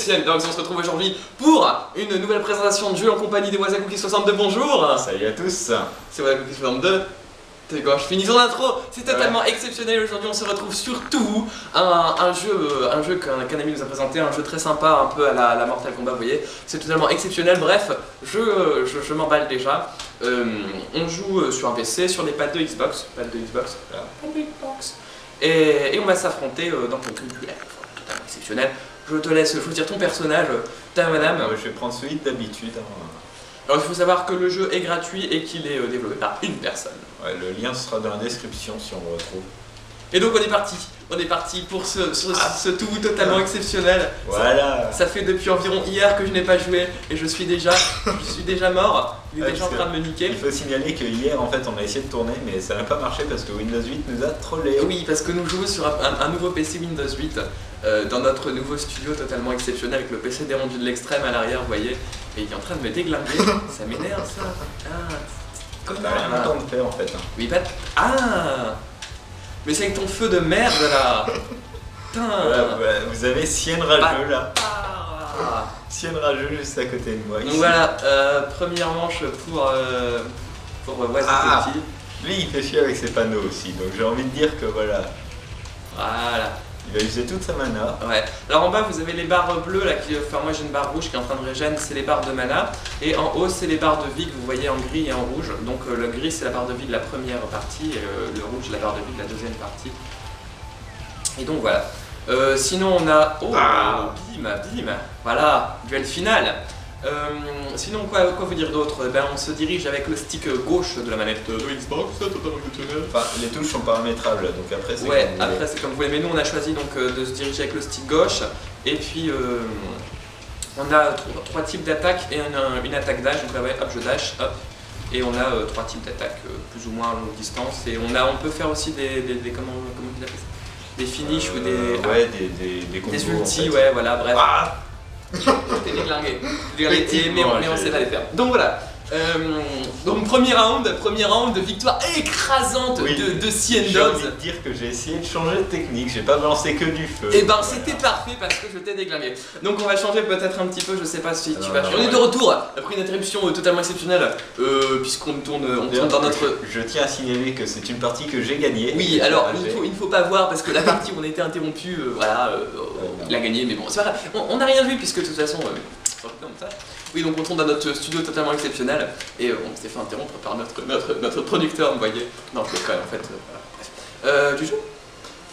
Sienne Dogs, on se retrouve aujourd'hui pour une nouvelle présentation de jeu en compagnie des Wasakuki62, bonjour. Salut à tous. C'est Wasakuki62, t'es gauche, finis ton intro, c'est totalement exceptionnel. Aujourd'hui on se retrouve surtout un jeu qu'un ami nous a présenté, un jeu très sympa, un peu à la Mortal Kombat, vous voyez. C'est totalement exceptionnel, bref, je m'emballe déjà. On joue sur un PC, sur des pads de Xbox, et on va s'affronter dans quelques duels, totalement exceptionnel. Je te laisse choisir ton personnage, ta madame. Je vais prendre celui d'habitude. Alors il faut savoir que le jeu est gratuit et qu'il est développé par une personne. Ouais, le lien sera dans la description si on le retrouve. Et donc on est parti pour ce tout totalement exceptionnel. Voilà. Ça fait depuis environ hier que je n'ai pas joué et je suis déjà mort. Il est déjà en train de me niquer. Il faut signaler que hier en fait on a essayé de tourner mais ça n'a pas marché parce que Windows 8 nous a trollé. Oui, parce que nous jouons sur un nouveau PC Windows 8 dans notre nouveau studio totalement exceptionnel avec le PC dérendu de l'extrême à l'arrière, vous voyez. Et il est en train de me déglinguer. Ça m'énerve ça. Comme t'as rien le temps de faire en fait. Oui, bah. Ah. Mais c'est avec ton feu de merde là. Putain. Voilà, vous avez Sien Rageux là. Ah. Sien Rageux juste à côté de moi. Donc voilà, première manche pour Wasakuki. Lui il fait chier avec ses panneaux aussi, donc j'ai envie de dire que voilà. Voilà. Il va user toute sa mana. Ouais. Alors en bas vous avez les barres bleues là enfin moi j'ai une barre rouge qui est en train de régène, c'est les barres de mana. Et en haut c'est les barres de vie que vous voyez en gris et en rouge. Donc le gris c'est la barre de vie de la première partie et le rouge la barre de vie de la deuxième partie. Et donc voilà. Sinon on a... Oh bim. Voilà, duel final. Sinon quoi vous dire d'autre? Ben, on se dirige avec le stick gauche de la manette de Xbox, totalement exceptionnel. Enfin, les touches sont paramétrables, donc après c'est ouais, après c'est comme vous voulez, mais nous on a choisi donc de se diriger avec le stick gauche. Et puis on a trois types d'attaques et une attaque dash, donc là ouais, hop je dash, hop. Et on a trois types d'attaques plus ou moins à longue distance. Et on peut faire aussi des comment tu l'appelles ça? Des finishes ou des... Ouais, des combos, des ultis, en fait. ouais voilà, bref. T'es déglingué, mais on sait pas les faire. Donc voilà, donc premier round de victoire écrasante de Sien J'ai Dogs. envie de dire que j'ai essayé de changer de technique, j'ai pas balancé que du feu. Et ben c'était parfait parce que je t'ai déglingué. Donc on va changer peut-être un petit peu, je sais pas si tu vas changer. On est de retour après une interruption totalement exceptionnelle, puisqu'on tourne dans notre... Je tiens à signaler que c'est une partie que j'ai gagnée. Oui, alors il ne faut pas voir parce que la partie où on a été interrompu, il a gagné, mais bon, c'est pas grave. On n'a rien vu puisque de toute façon, comme ça. Oui, donc on tourne dans notre studio totalement exceptionnel et on s'est fait interrompre par notre producteur, vous voyez. Non, je déconne en fait. Voilà. Tu joues?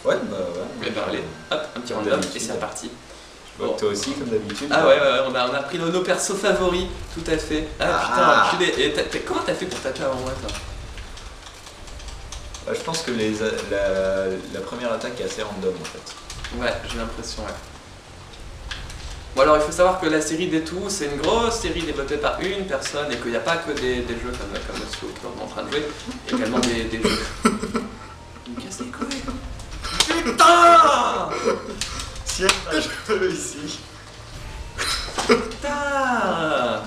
Ouais, bah ouais. Eh ben allez, hop, un petit random et c'est reparti. Bon. Toi aussi, comme d'habitude. Ah ouais, on a pris nos persos favoris, tout à fait. Ah putain, enculé. Et comment t'as fait pour taper avant moi, toi? Je pense que la première attaque est assez random en fait. Ouais, j'ai l'impression, ouais. Bon alors il faut savoir que la série des tout, c'est une grosse série développée par une personne et qu'il n'y a pas que des jeux comme ceux qu'on est en train de jouer, il y a également des jeux. Il me casse les couilles. Putain! Si je peux ici. Putain!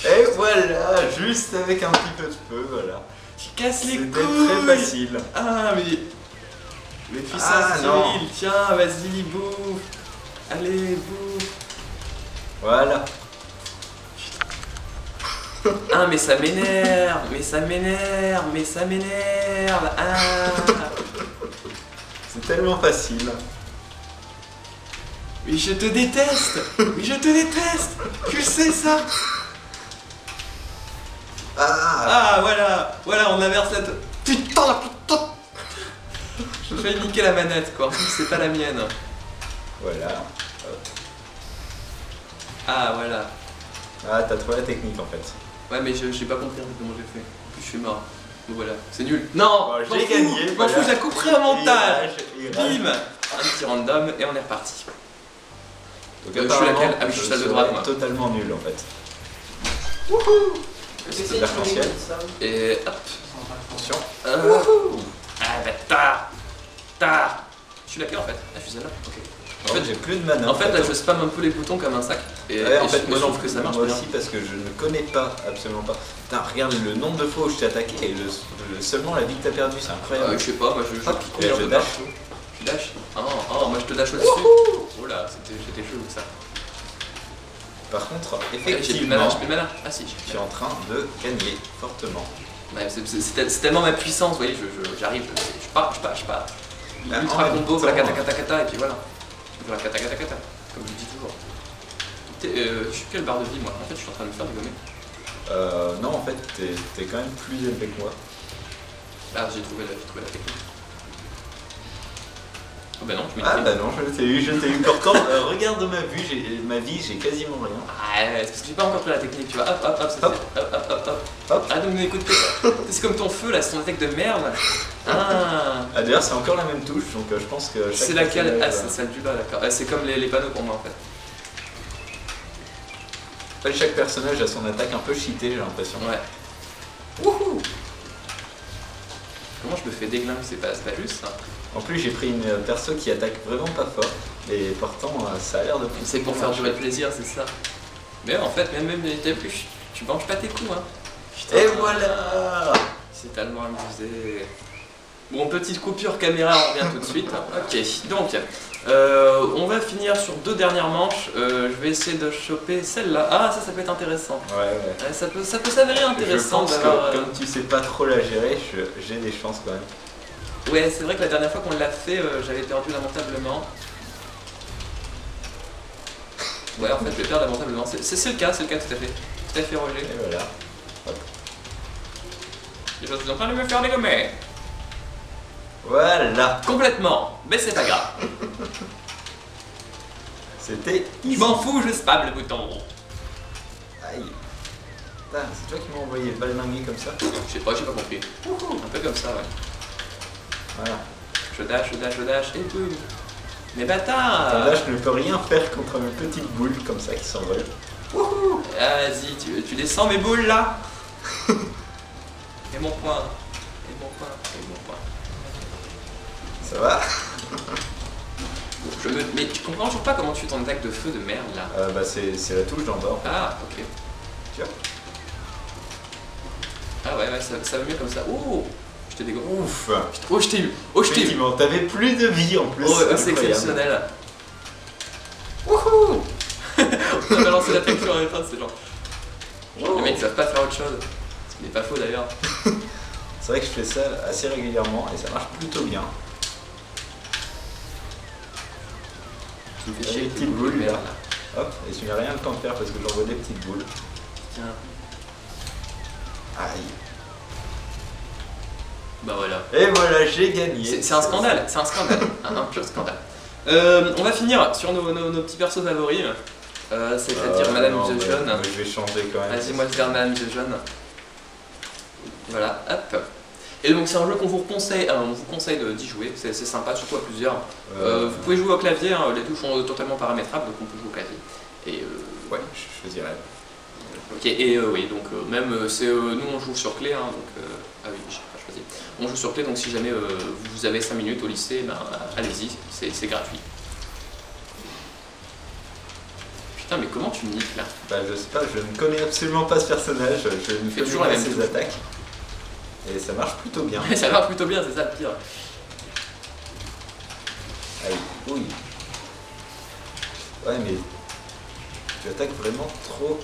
Et voilà, juste avec un petit peu de feu, voilà. Tu casses les couilles! C'était très facile. Ah mais... Mais puissance civile, tiens, vas-y, bouffe! Allez, bouffe! Voilà. Ah mais ça m'énerve, ah. C'est tellement facile. Mais je te déteste, tu sais ça. Ah voilà, on inverse la... Putain. Je fais niquer la manette quoi, en plus c'est pas la mienne. Voilà. Ah voilà. Ah, t'as trouvé la technique en fait. Ouais mais j'ai pas compris comment j'ai fait. En plus je suis mort. Donc voilà, c'est nul. Non, bon, j'ai gagné. Je m'en fous, je la couperai en montage. Bim. Un petit random et on est reparti. Donc je suis laquelle? Ah oui, je suis celle de droite moi. Totalement nul en fait. Wouhou. C'est l'arc-en-ciel. Et hop. Attention. Ah bah je suis laquelle en fait? Ah je suis celle-là. Ok. En fait j'ai plus de mana. En fait là je spam un peu les boutons comme un sac. Et, ouais, en fait moi je trouve que ça marche moi bien. aussi parce que je ne connais pas, absolument pas. Putain, regarde le nombre de fois où je t'ai attaqué et seulement la vie que t'as perdue, c'est incroyable. Je sais pas, moi je dash. Tu dash. Ah, moi je te dash au-dessus. Oh là, c'était chelou ça. Par contre, J'ai plus de effectivement, mana, j'ai plus de mana. Ah si, tu es en train de gagner fortement. Ouais, c'est tellement ma puissance, vous voyez, j'arrive, je pars. Ah, Ultra en même combo, temps, la kata, et puis voilà. Voilà, kata, comme je dis toujours. Je suis quelle barre de vie moi? En fait, je suis en train de me faire dégommer. Non, en fait, t'es quand même plus élevé que moi. Ah, j'ai trouvé la technique. Oh bah non, tu Ah m'étais. bah non, je t'ai eu. Pourtant, regarde ma vie, j'ai quasiment rien. Ah, c'est parce que j'ai pas encore pris la technique, tu vois. Hop, c'est Hop. fait. Hop. Hop. Ah, donc écoute, c'est comme ton feu là, c'est ton attaque de merde. Ah, Ah d'ailleurs, c'est encore la même touche, donc je pense que chaque c'est laquelle? Ah, personnage, c'est celle du bas, d'accord. C'est comme les panneaux pour moi en fait. chaque personnage a son attaque un peu cheatée, j'ai l'impression. Ouais. Wouhou! Comment je me fais déglinguer? C'est pas juste ça. En plus, j'ai pris une perso qui attaque vraiment pas fort, et pourtant, ça a l'air de... C'est pour faire durer le plaisir, c'est ça. Mais en fait, même t'as plus, tu manges pas tes coups, hein. Putain. Et voilà! C'est tellement amusé. Bon, petite coupure caméra, on revient tout de suite. Ok, donc, on va finir sur 2 dernières manches. Je vais essayer de choper celle-là. Ah, ça peut être intéressant. Ouais. Ça peut s'avérer intéressant Je pense d'avoir. que comme tu sais pas trop la gérer, j'ai des chances quand même. Ouais, c'est vrai que la dernière fois qu'on l'a fait, j'avais perdu lamentablement. Ouais, en fait, je vais perdre lamentablement. C'est le cas tout à fait. Tout à fait, Roger. Et voilà. Les choses sont en train de me faire dégommer. Voilà! Complètement, mais c'est pas grave. C'était Je easy. m'en fous, je spam le bouton. Aïe. Putain, c'est toi qui m'as envoyé balminguer comme ça? Je sais pas, j'ai pas compris. Un peu comme ça, ouais. Voilà. Je dash, et boum. Mais bâtard! Ton dash ne peut rien faire contre mes petites boules comme ça qui s'envolent. Wouhou! Vas-y, tu descends mes boules là! Et mon point. Ça va? Mais tu comprends toujours pas comment tu fais ton attaque de feu de merde là? Bah c'est la touche d'en bas. En fait. Ah, ok. Tiens. Ah ouais, ça va mieux comme ça. Oh! Je t'ai dégommé. Ouf! Oh, je t'ai eu! Effectivement, t'avais plus de vie en plus. Oh, c'est incroyable. exceptionnel! Wouhou! On a balancé l'attaque sur un état, c'est genre. Les mecs ils savent pas faire autre chose. Ce qui n'est pas faux d'ailleurs. C'est vrai que je fais ça assez régulièrement et ça marche plutôt bien. Tu me fais Des chier, petites boules, merde là. là. Hop, et tu n'as rien le temps de faire parce que j'envoie des petites boules. Tiens. Aïe. Bah voilà. Et voilà, j'ai gagné. C'est un scandale, un pur scandale. On va finir sur nos petits persos favoris, c'est-à-dire Madame non, The Jeune. Je vais changer quand même. Vas-y, moi je vais Madame The Jeune. Voilà, hop. Et donc c'est un jeu qu'on vous conseille d'y jouer, c'est sympa, surtout à plusieurs. Vous pouvez jouer au clavier, hein, les touches sont totalement paramétrables, donc on peut jouer au clavier. Et Ouais, je choisirais. ok, et oui, donc même nous on joue sur clé, hein, donc ah oui, j'ai pas choisi. On joue sur clé, donc si jamais vous avez 5 minutes au lycée, ben allez-y, c'est gratuit. Putain, mais comment tu niques là? Bah je sais pas, je ne connais absolument pas ce personnage, je ne fais connais toujours la pas même ses touche. attaques. Et ça marche plutôt bien. Ça marche plutôt bien, c'est ça le pire. Aïe, oui. Ouais mais tu attaques vraiment trop.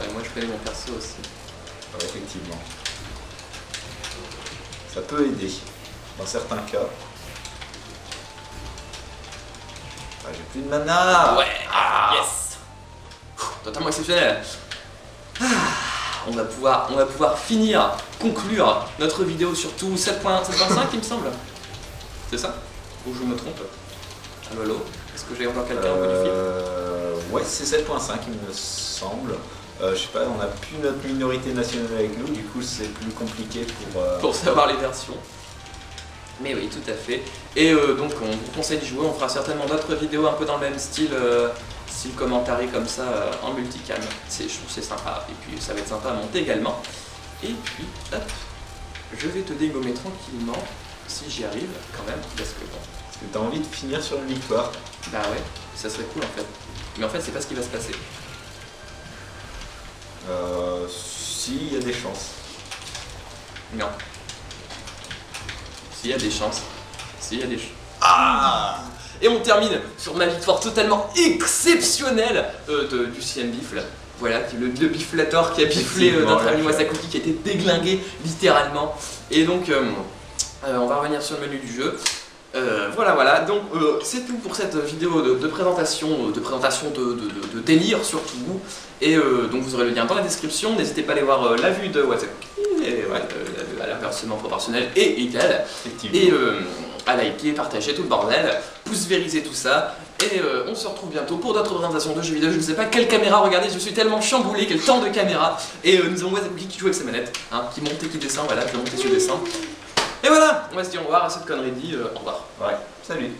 Ouais, moi je connais mon perso aussi. Ouais, effectivement. Ça peut aider dans certains cas. Ah, j'ai plus de mana. Ouais, yes. Totalement exceptionnel. On va pouvoir conclure notre vidéo surtout 7.5 il me semble. C'est ça? Ou je me trompe? Allô? Est-ce que j'ai encore quelqu'un au bout du fil? Ouais, c'est 7.5 il me semble. Je sais pas, on n'a plus notre minorité nationale avec nous, du coup c'est plus compliqué Pour savoir les versions. Mais oui, tout à fait. Et donc on vous conseille d'y jouer, on fera certainement d'autres vidéos un peu dans le même style, style commentary comme ça en multicam. Je trouve que c'est sympa, et puis ça va être sympa à monter également. Et puis hop, je vais te dégommer tranquillement, si j'y arrive quand même, parce que bon. Est-ce que t'as envie de finir sur une victoire? Bah ouais, ça serait cool en fait. Mais en fait c'est pas ce qui va se passer. Si, il y a des chances. Non. S'il y a des chances. Ah! Et on termine sur ma victoire totalement exceptionnelle du CM Bifle. Voilà, le biflator qui a biflé notre ami Wasakuki qui a été déglingué littéralement. Et donc, on va revenir sur le menu du jeu. Voilà, donc c'est tout pour cette vidéo de présentation, de délire surtout. Et donc vous aurez le lien dans la description, n'hésitez pas à aller voir la vue de Wasakuki, à l'inversement proportionnel et égal. Et à liker, partager tout le bordel, pouce vériser tout ça. Et on se retrouve bientôt pour d'autres présentations de jeux vidéo. Je ne sais pas quelle caméra regarder, je suis tellement chamboulé, quel temps de caméra. Et nous avons Wasakuki qui joue avec sa manette, hein, qui monte et qui descend, voilà, qui monte et qui descend. Et voilà, on va se dire au revoir à cette connerie dit, au revoir. Ouais, salut.